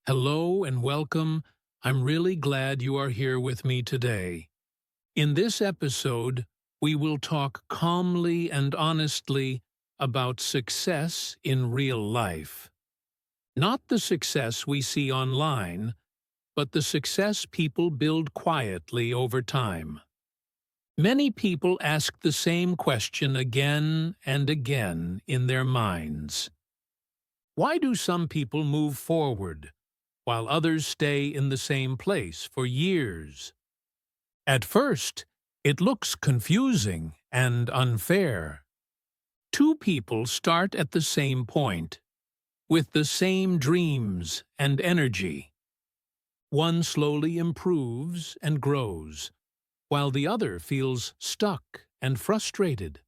Hello and welcome. I'm really glad you are here with me today. In this episode, we will talk calmly and honestly about success in real life. Not the success we see online, but the success people build quietly over time. Many people ask the same question again and again in their minds. Why do some people move forward, while others stay in the same place for years? At first, it looks confusing and unfair. Two people start at the same point, with the same dreams and energy. One slowly improves and grows, while the other feels stuck and frustrated.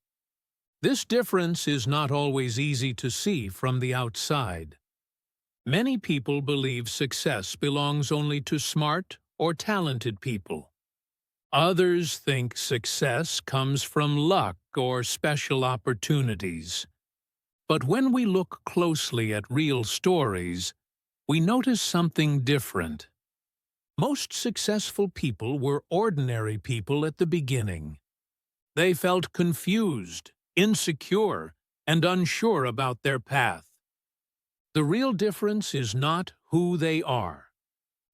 This difference is not always easy to see from the outside. Many people believe success belongs only to smart or talented people. Others think success comes from luck or special opportunities. But when we look closely at real stories, we notice something different. Most successful people were ordinary people at the beginning. They felt confused, insecure, and unsure about their path. The real difference is not who they are.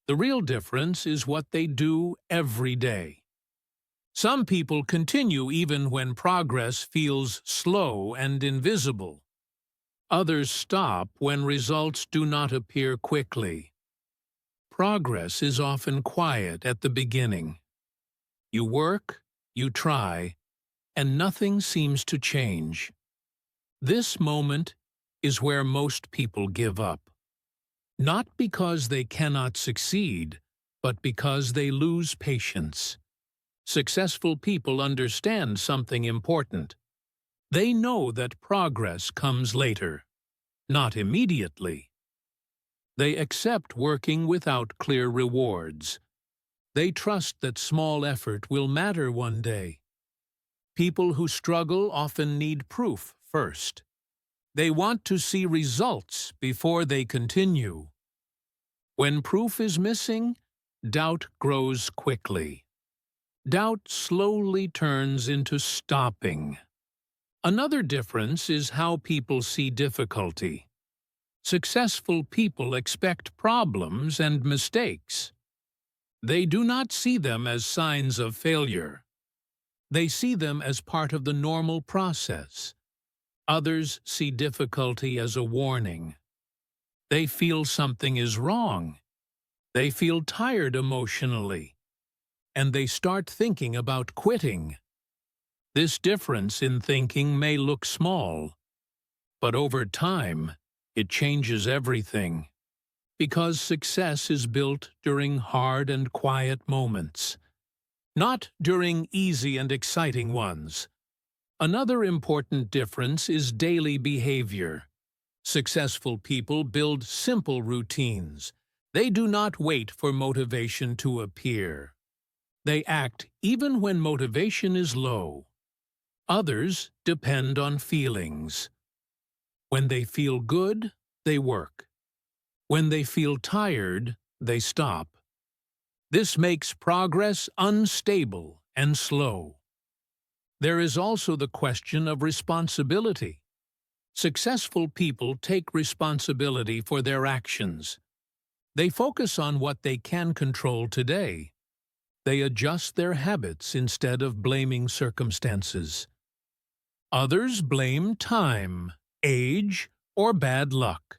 The real difference is what they do every day. Some people continue even when progress feels slow and invisible. Others stop when results do not appear quickly. Progress is often quiet at the beginning. You work, you try, and nothing seems to change. This moment is where most people give up. Not because they cannot succeed, but because they lose patience. Successful people understand something important. They know that progress comes later, not immediately. They accept working without clear rewards. They trust that small effort will matter one day. People who struggle often need proof first. They want to see results before they continue. When proof is missing, doubt grows quickly. Doubt slowly turns into stopping. Another difference is how people see difficulty. Successful people expect problems and mistakes. They do not see them as signs of failure. They see them as part of the normal process. Others see difficulty as a warning. They feel something is wrong. They feel tired emotionally. And they start thinking about quitting. This difference in thinking may look small, but over time, it changes everything. Because success is built during hard and quiet moments, not during easy and exciting ones. Another important difference is daily behavior. Successful people build simple routines. They do not wait for motivation to appear. They act even when motivation is low. Others depend on feelings. When they feel good, they work. When they feel tired, they stop. This makes progress unstable and slow. There is also the question of responsibility. Successful people take responsibility for their actions. They focus on what they can control today. They adjust their habits instead of blaming circumstances. Others blame time, age, or bad luck.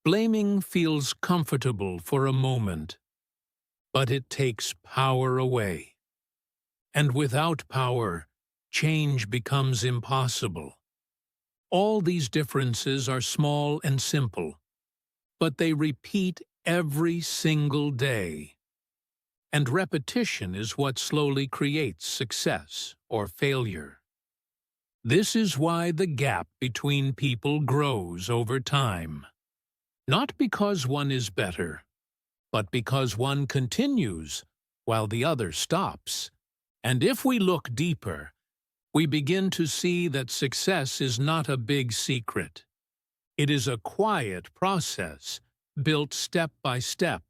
Blaming feels comfortable for a moment, but it takes power away. And without power, change becomes impossible. All these differences are small and simple, but they repeat every single day. And repetition is what slowly creates success or failure. This is why the gap between people grows over time. Not because one is better, but because one continues while the other stops. And if we look deeper, we begin to see that success is not a big secret. It is a quiet process built step by step.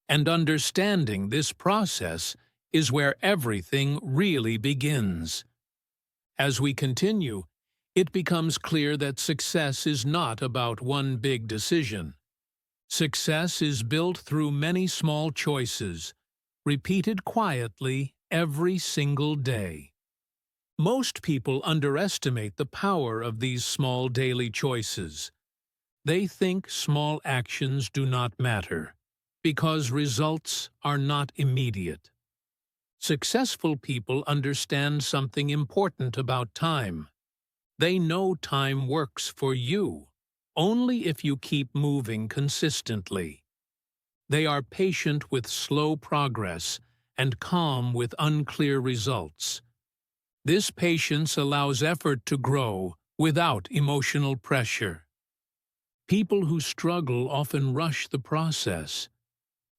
And understanding this process is where everything really begins. As we continue, it becomes clear that success is not about one big decision. Success is built through many small choices, repeated quietly every single day. Most people underestimate the power of these small daily choices. They think small actions do not matter, because results are not immediate. Successful people understand something important about time. They know time works for you only if you keep moving consistently. They are patient with slow progress and calm with unclear results. This patience allows effort to grow without emotional pressure. People who struggle often rush the process.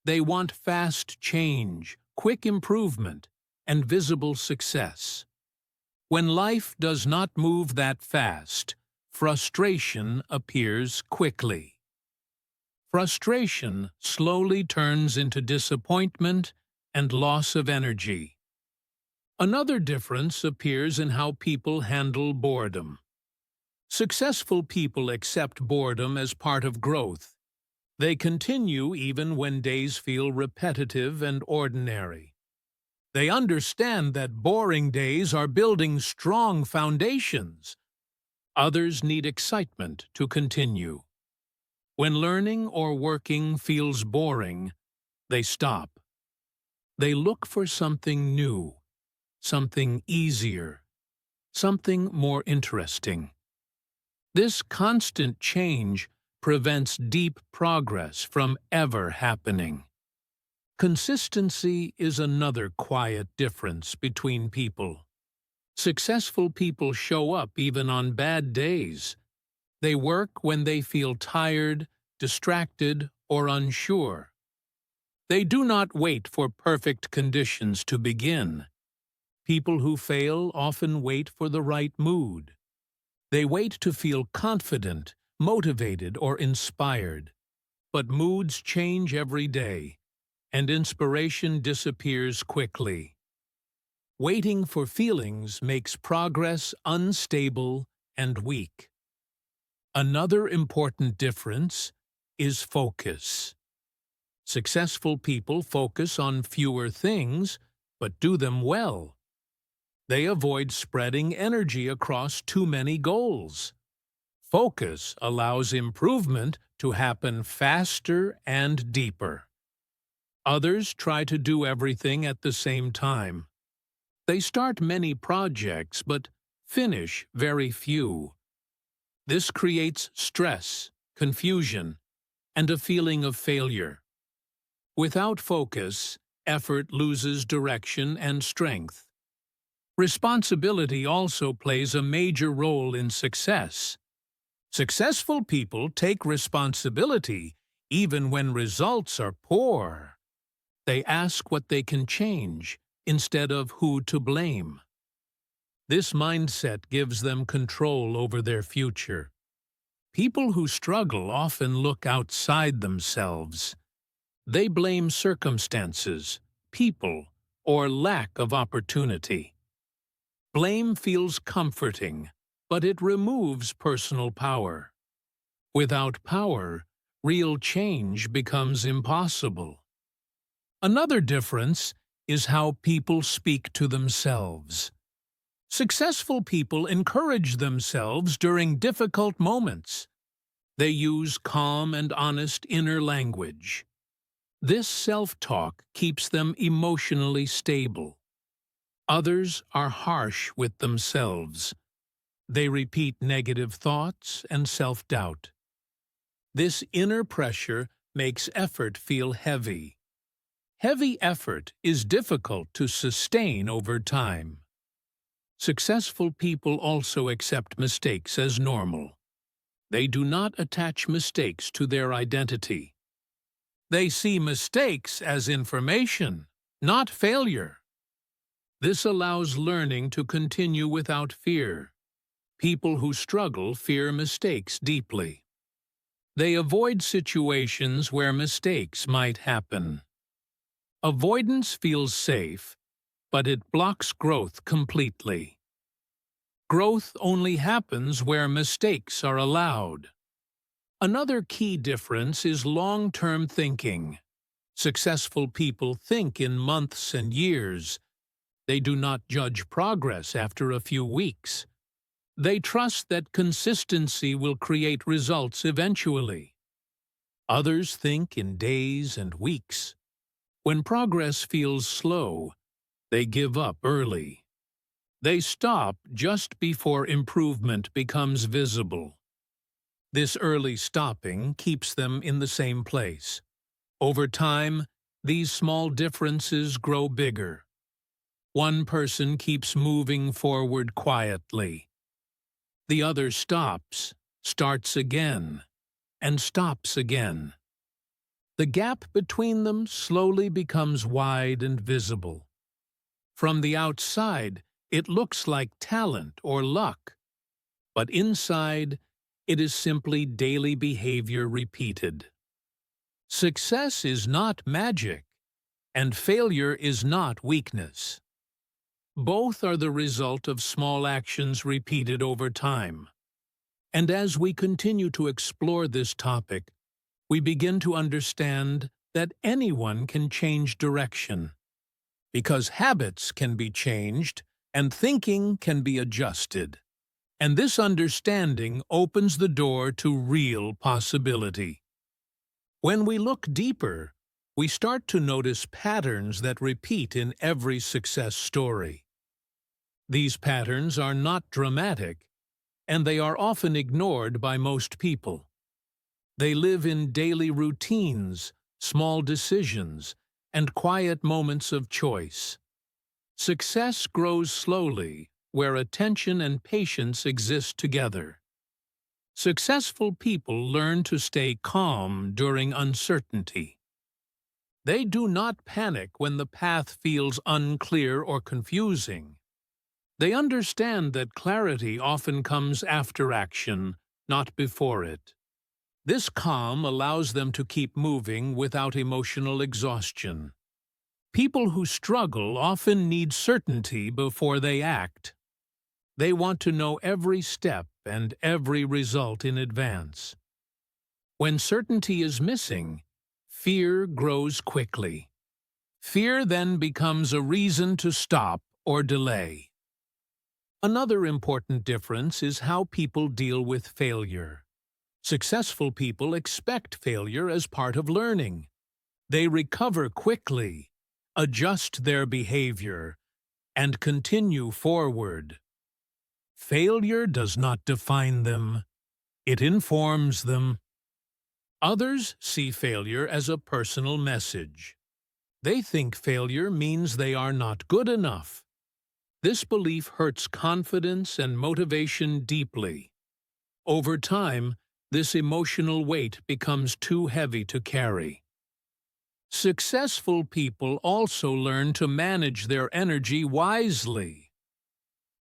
They want fast change, quick improvement, and visible success. When life does not move that fast, frustration appears quickly. Frustration slowly turns into disappointment and loss of energy. Another difference appears in how people handle boredom. Successful people accept boredom as part of growth. They continue even when days feel repetitive and ordinary. They understand that boring days are building strong foundations. Others need excitement to continue. When learning or working feels boring, they stop. They look for something new, something easier, something more interesting. This constant change prevents deep progress from ever happening. Consistency is another quiet difference between people. Successful people show up even on bad days. They work when they feel tired, distracted, or unsure. They do not wait for perfect conditions to begin. People who fail often wait for the right mood. They wait to feel confident, motivated, or inspired. But moods change every day, and inspiration disappears quickly. Waiting for feelings makes progress unstable and weak. Another important difference is focus. Successful people focus on fewer things, but do them well. They avoid spreading energy across too many goals. Focus allows improvement to happen faster and deeper. Others try to do everything at the same time. They start many projects but finish very few. This creates stress, confusion, and a feeling of failure. Without focus, effort loses direction and strength. Responsibility also plays a major role in success. Successful people take responsibility even when results are poor. They ask what they can change instead of who to blame. This mindset gives them control over their future. People who struggle often look outside themselves. They blame circumstances, people, or lack of opportunity. Blame feels comforting, but it removes personal power. Without power, real change becomes impossible. Another difference is how people speak to themselves. Successful people encourage themselves during difficult moments. They use calm and honest inner language. This self-talk keeps them emotionally stable. Others are harsh with themselves. They repeat negative thoughts and self-doubt. This inner pressure makes effort feel heavy. Heavy effort is difficult to sustain over time. Successful people also accept mistakes as normal. They do not attach mistakes to their identity. They see mistakes as information, not failure. This allows learning to continue without fear. People who struggle fear mistakes deeply. They avoid situations where mistakes might happen. Avoidance feels safe, but it blocks growth completely. Growth only happens where mistakes are allowed. Another key difference is long-term thinking. Successful people think in months and years. They do not judge progress after a few weeks. They trust that consistency will create results eventually. Others think in days and weeks. When progress feels slow, they give up early. They stop just before improvement becomes visible. This early stopping keeps them in the same place. Over time, these small differences grow bigger. One person keeps moving forward quietly. The other stops, starts again, and stops again. The gap between them slowly becomes wide and visible. From the outside, it looks like talent or luck, but inside, it is simply daily behavior repeated. Success is not magic, and failure is not weakness. Both are the result of small actions repeated over time. And as we continue to explore this topic, we begin to understand that anyone can change direction. Because habits can be changed and thinking can be adjusted. And this understanding opens the door to real possibility. When we look deeper, we start to notice patterns that repeat in every success story. These patterns are not dramatic, and they are often ignored by most people. They live in daily routines, small decisions, and quiet moments of choice. Success grows slowly where attention and patience exist together. Successful people learn to stay calm during uncertainty. They do not panic when the path feels unclear or confusing. They understand that clarity often comes after action, not before it. This calm allows them to keep moving without emotional exhaustion. People who struggle often need certainty before they act. They want to know every step and every result in advance. When certainty is missing, fear grows quickly. Fear then becomes a reason to stop or delay. Another important difference is how people deal with failure. Successful people expect failure as part of learning. They recover quickly, adjust their behavior, and continue forward. Failure does not define them. It informs them. Others see failure as a personal message. They think failure means they are not good enough. This belief hurts confidence and motivation deeply. Over time, this emotional weight becomes too heavy to carry. Successful people also learn to manage their energy wisely.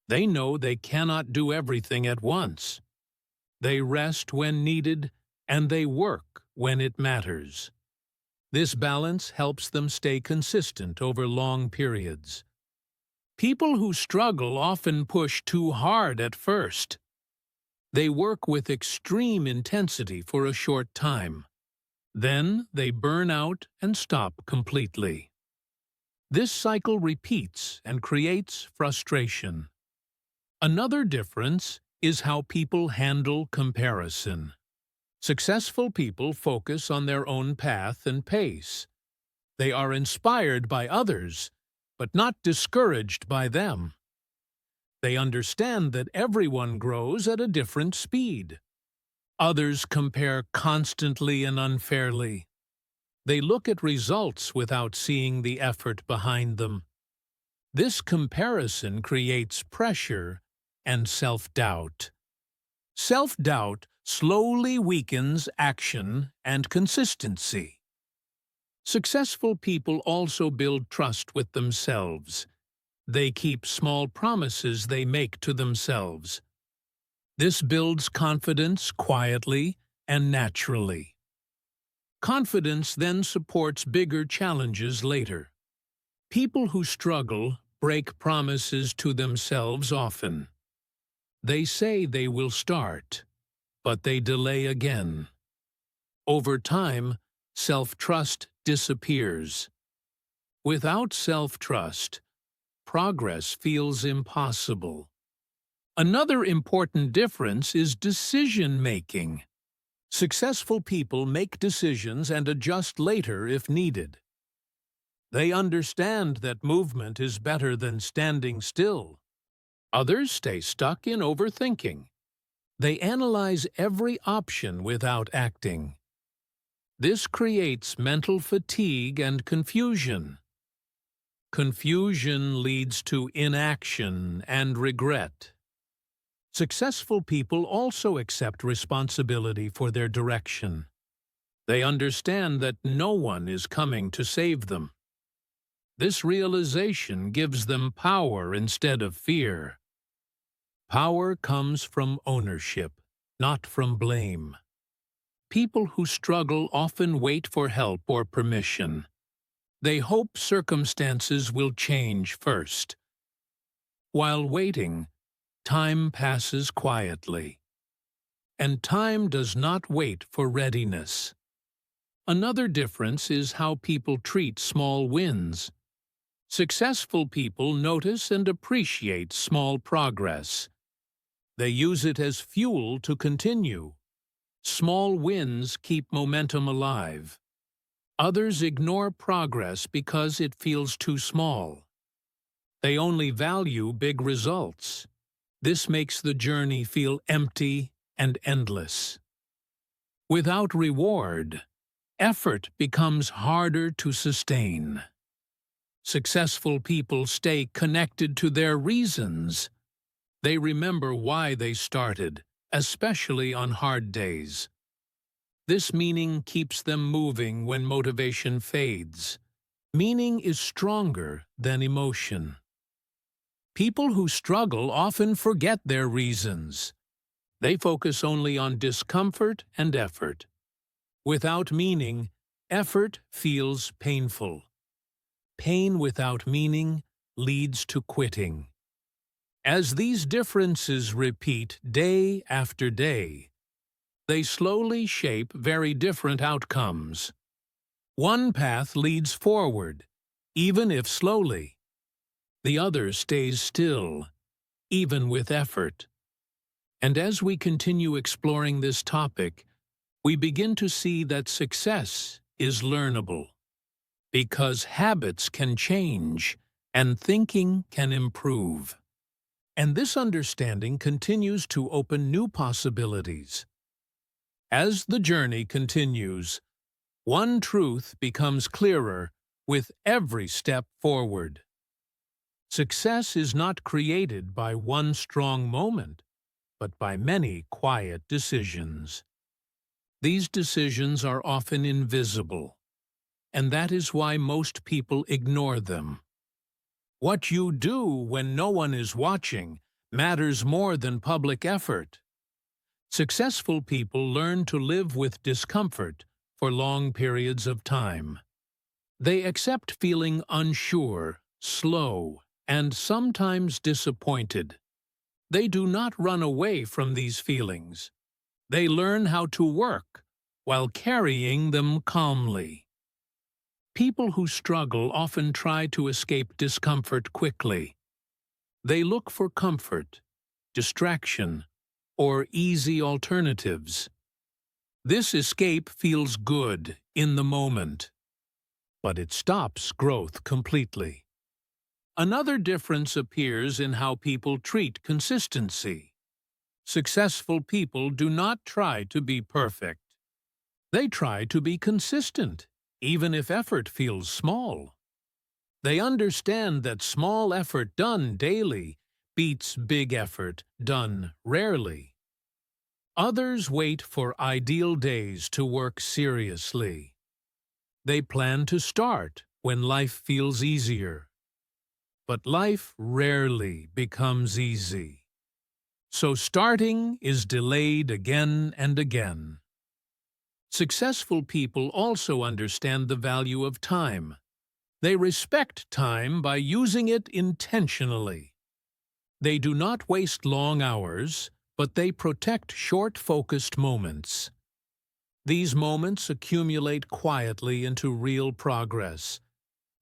They know they cannot do everything at once. They rest when needed, and they work when it matters. This balance helps them stay consistent over long periods. People who struggle often push too hard at first. They work with extreme intensity for a short time. Then they burn out and stop completely. This cycle repeats and creates frustration. Another difference is how people handle comparison. Successful people focus on their own path and pace. They are inspired by others, but not discouraged by them. They understand that everyone grows at a different speed. Others compare constantly and unfairly. They look at results without seeing the effort behind them. This comparison creates pressure and self-doubt. Self-doubt slowly weakens action and consistency. Successful people also build trust with themselves. They keep small promises they make to themselves. This builds confidence quietly and naturally. Confidence then supports bigger challenges later. People who struggle break promises to themselves often. They say they will start, but they delay again. Over time, self-trust disappears. Without self-trust, progress feels impossible. Another important difference is decision-making. Successful people make decisions and adjust later if needed. They understand that movement is better than standing still. Others stay stuck in overthinking. They analyze every option without acting. This creates mental fatigue and confusion. Confusion leads to inaction and regret. Successful people also accept responsibility for their direction. They understand that no one is coming to save them. This realization gives them power instead of fear. Power comes from ownership, not from blame. People who struggle often wait for help or permission. They hope circumstances will change first. While waiting, time passes quietly. And time does not wait for readiness. Another difference is how people treat small wins. Successful people notice and appreciate small progress. They use it as fuel to continue. Small wins keep momentum alive. Others ignore progress because it feels too small. They only value big results. This makes the journey feel empty and endless. Without reward, effort becomes harder to sustain. Successful people stay connected to their reasons. They remember why they started, especially on hard days. This meaning keeps them moving when motivation fades. Meaning is stronger than emotion. People who struggle often forget their reasons. They focus only on discomfort and effort. Without meaning, effort feels painful. Pain without meaning leads to quitting. As these differences repeat day after day, they slowly shape very different outcomes. One path leads forward, even if slowly. The other stays still, even with effort. And as we continue exploring this topic, we begin to see that success is learnable. Because habits can change and thinking can improve. And this understanding continues to open new possibilities. As the journey continues, one truth becomes clearer with every step forward. Success is not created by one strong moment, but by many quiet decisions. These decisions are often invisible, and that is why most people ignore them. What you do when no one is watching matters more than public effort. Successful people learn to live with discomfort for long periods of time. They accept feeling unsure, slow, and sometimes disappointed. They do not run away from these feelings. They learn how to work while carrying them calmly. People who struggle often try to escape discomfort quickly. They look for comfort, distraction, or easy alternatives. This escape feels good in the moment, but it stops growth completely. Another difference appears in how people treat consistency. Successful people do not try to be perfect. They try to be consistent, even if effort feels small. They understand that small effort done daily beats big effort done rarely. Others wait for ideal days to work seriously. They plan to start when life feels easier. But life rarely becomes easy. So starting is delayed again and again. Successful people also understand the value of time. They respect time by using it intentionally. They do not waste long hours, but they protect short-focused moments. These moments accumulate quietly into real progress.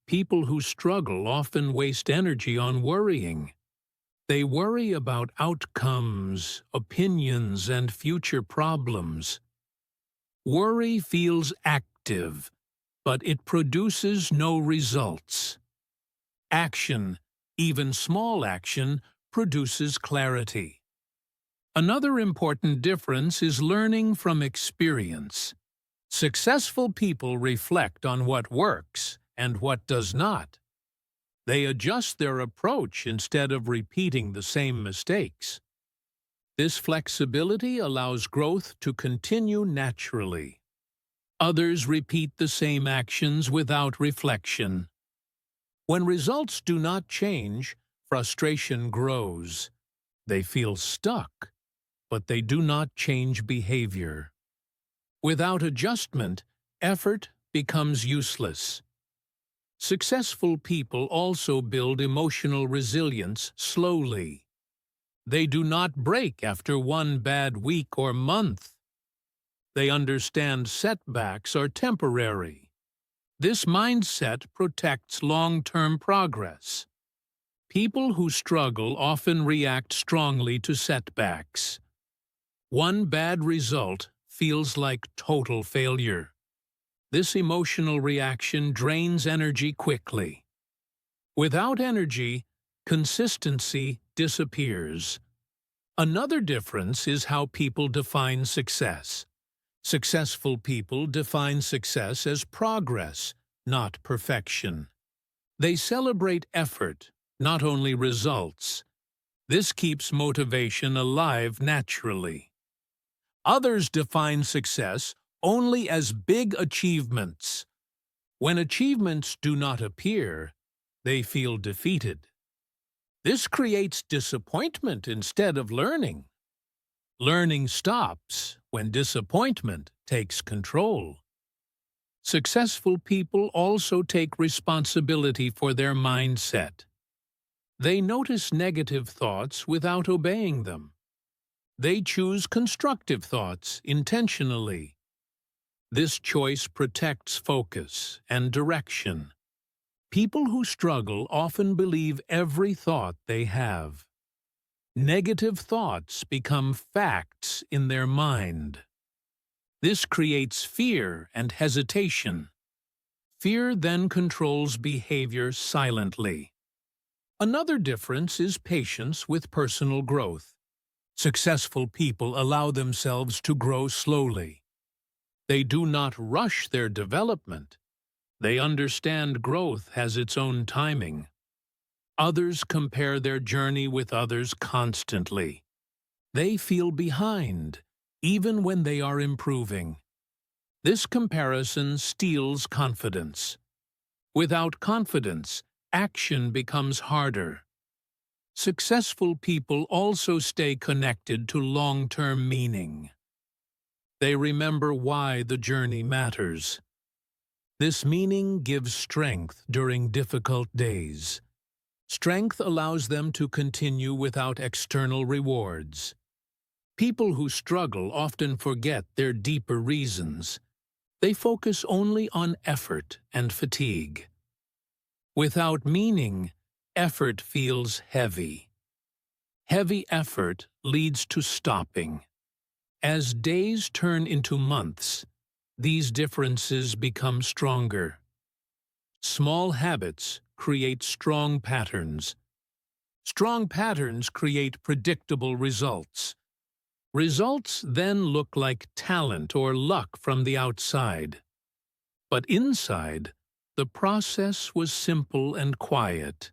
People who struggle often waste energy on worrying. They worry about outcomes, opinions, and future problems. Worry feels active, but it produces no results. Action, even small action, produces clarity. Another important difference is learning from experience. Successful people reflect on what works and what does not. They adjust their approach instead of repeating the same mistakes. This flexibility allows growth to continue naturally. Others repeat the same actions without reflection. When results do not change, frustration grows. They feel stuck, but they do not change behavior. Without adjustment, effort becomes useless. Successful people also build emotional resilience slowly. They do not break after one bad week or month. They understand setbacks are temporary. This mindset protects long-term progress. People who struggle often react strongly to setbacks. One bad result feels like total failure. This emotional reaction drains energy quickly. Without energy, consistency disappears. Another difference is how people define success. Successful people define success as progress, not perfection. They celebrate effort, not only results. This keeps motivation alive naturally. Others define success only as big achievements. When achievements do not appear, they feel defeated. This creates disappointment instead of learning. Learning stops when disappointment takes control. Successful people also take responsibility for their mindset. They notice negative thoughts without obeying them. They choose constructive thoughts intentionally. This choice protects focus and direction. People who struggle often believe every thought they have. Negative thoughts become facts in their mind. This creates fear and hesitation. Fear then controls behavior silently. Another difference is patience with personal growth. Successful people allow themselves to grow slowly. They do not rush their development. They understand growth has its own timing. Others compare their journey with others constantly. They feel behind, even when they are improving. This comparison steals confidence. Without confidence, action becomes harder. Successful people also stay connected to long-term meaning. They remember why the journey matters. This meaning gives strength during difficult days. Strength allows them to continue without external rewards. People who struggle often forget their deeper reasons. They focus only on effort and fatigue. Without meaning, effort feels heavy. Heavy effort leads to stopping. As days turn into months, these differences become stronger. Small habits create strong patterns. Strong patterns create predictable results. Results then look like talent or luck from the outside. But inside, the process was simple and quiet.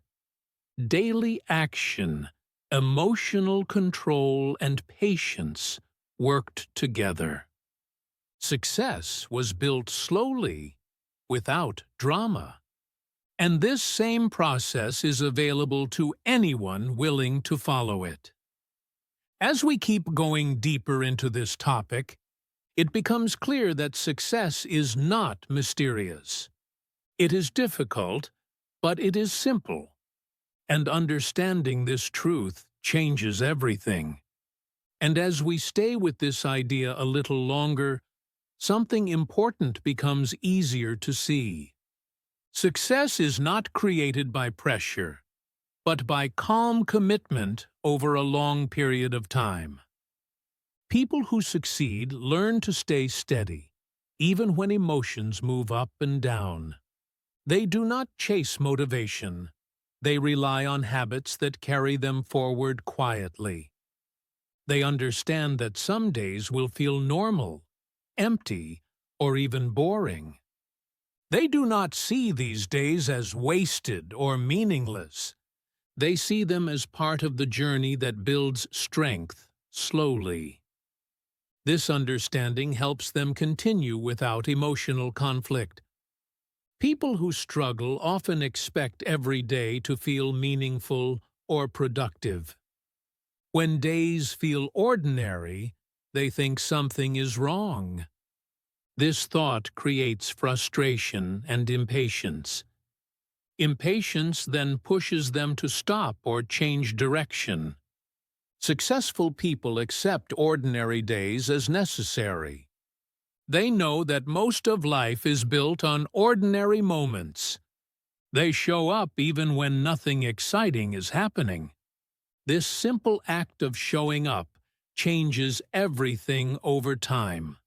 Daily action, emotional control, and patience worked together. Success was built slowly, without drama. And this same process is available to anyone willing to follow it. As we keep going deeper into this topic, it becomes clear that success is not mysterious. It is difficult, but it is simple, and understanding this truth changes everything. And as we stay with this idea a little longer, something important becomes easier to see. Success is not created by pressure, but by calm commitment over a long period of time. People who succeed learn to stay steady, even when emotions move up and down. They do not chase motivation. They rely on habits that carry them forward quietly. They understand that some days will feel normal, empty, or even boring. They do not see these days as wasted or meaningless. They see them as part of the journey that builds strength slowly. This understanding helps them continue without emotional conflict. People who struggle often expect every day to feel meaningful or productive. When days feel ordinary, they think something is wrong. This thought creates frustration and impatience. Impatience then pushes them to stop or change direction. Successful people accept ordinary days as necessary. They know that most of life is built on ordinary moments. They show up even when nothing exciting is happening. This simple act of showing up changes everything over time.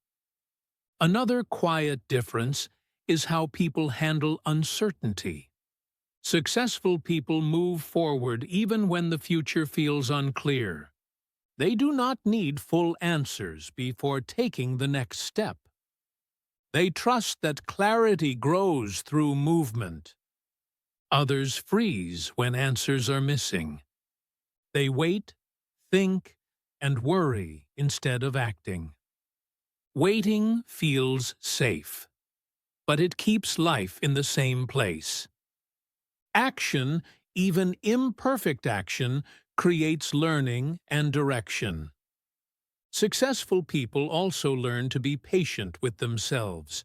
Another quiet difference is how people handle uncertainty. Successful people move forward even when the future feels unclear. They do not need full answers before taking the next step. They trust that clarity grows through movement. Others freeze when answers are missing. They wait, think, and worry instead of acting. Waiting feels safe, but it keeps life in the same place. Action, even imperfect action, creates learning and direction. Successful people also learn to be patient with themselves.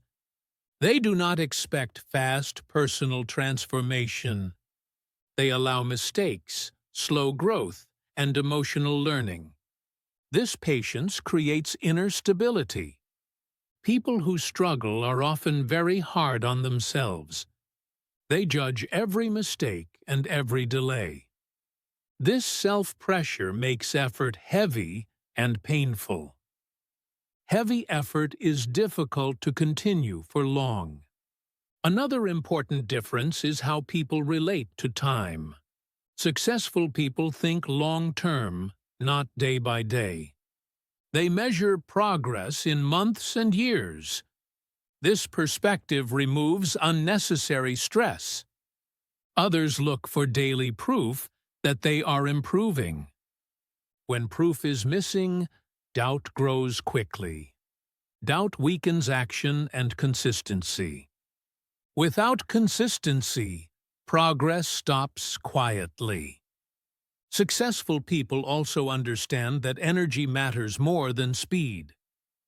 They do not expect fast personal transformation. They allow mistakes, slow growth, and emotional learning. This patience creates inner stability. People who struggle are often very hard on themselves. They judge every mistake and every delay. This self-pressure makes effort heavy and painful. Heavy effort is difficult to continue for long. Another important difference is how people relate to time. Successful people think long-term, not day by day. They measure progress in months and years. This perspective removes unnecessary stress. Others look for daily proof that they are improving. When proof is missing, doubt grows quickly. Doubt weakens action and consistency. Without consistency, progress stops quietly. Successful people also understand that energy matters more than speed.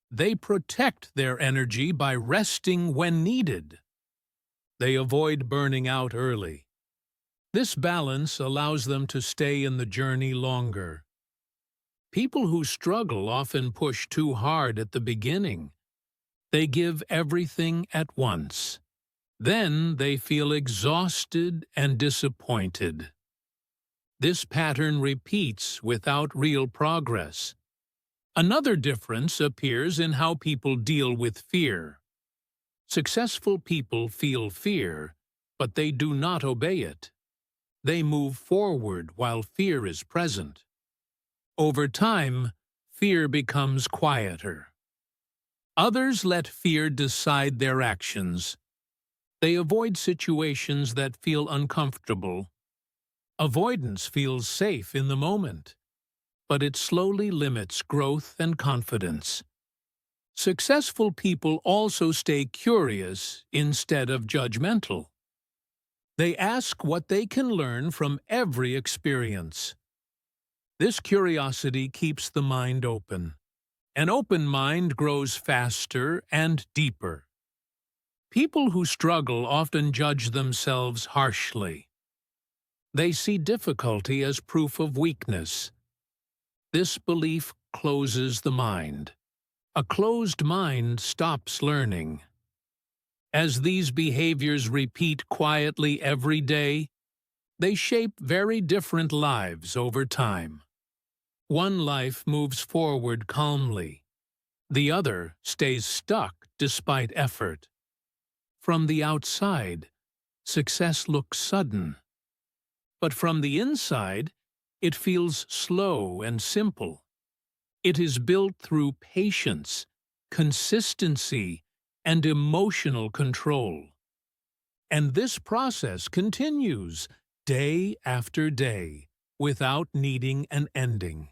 They protect their energy by resting when needed. They avoid burning out early. This balance allows them to stay in the journey longer. People who struggle often push too hard at the beginning. They give everything at once. Then they feel exhausted and disappointed. This pattern repeats without real progress. Another difference appears in how people deal with fear. Successful people feel fear, but they do not obey it. They move forward while fear is present. Over time, fear becomes quieter. Others let fear decide their actions. They avoid situations that feel uncomfortable. Avoidance feels safe in the moment, but it slowly limits growth and confidence. Successful people also stay curious instead of judgmental. They ask what they can learn from every experience. This curiosity keeps the mind open. An open mind grows faster and deeper. People who struggle often judge themselves harshly. They see difficulty as proof of weakness. This belief closes the mind. A closed mind stops learning. As these behaviors repeat quietly every day, they shape very different lives over time. One life moves forward calmly. The other stays stuck despite effort. From the outside, success looks sudden. But from the inside, it feels slow and simple. It is built through patience, consistency, and emotional control. And this process continues day after day without needing an ending.